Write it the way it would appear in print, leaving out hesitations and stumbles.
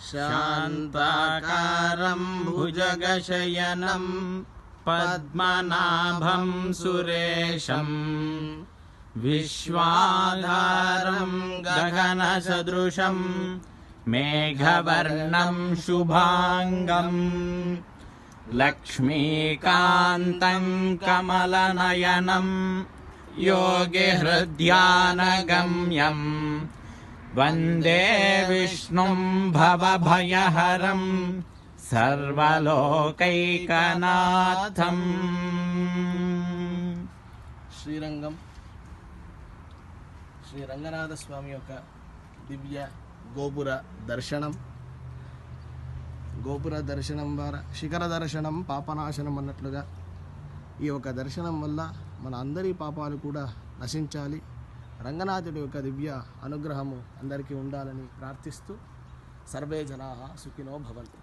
శాంతాకారం భుజగశయనం పద్మనాభం సురేశం విశ్వాధారం గగనసదృశం మేఘవర్ణం శుభాంగం లక్ష్మీకాంతం కమలనయనం యోగిహృద్యానగమ్యం వందే విష్ణుం భవభయహరం సర్వలోకైకనాథం. శ్రీరంగం శ్రీ రంగనాథ స్వామి యొక్క దివ్య గోపుర దర్శనం ద్వారా శిఖర దర్శనం పాపనాశనం అన్నట్లుగా ఈ యొక్క దర్శనం వల్ల మన అందరి పాపాలు కూడా నశించాలి, రంగనాథుడి యొక్క దివ్య అనుగ్రహము అందరికీ ఉండాలని ప్రార్థిస్తూ సర్వే జనాః సుఖినో భవంతు.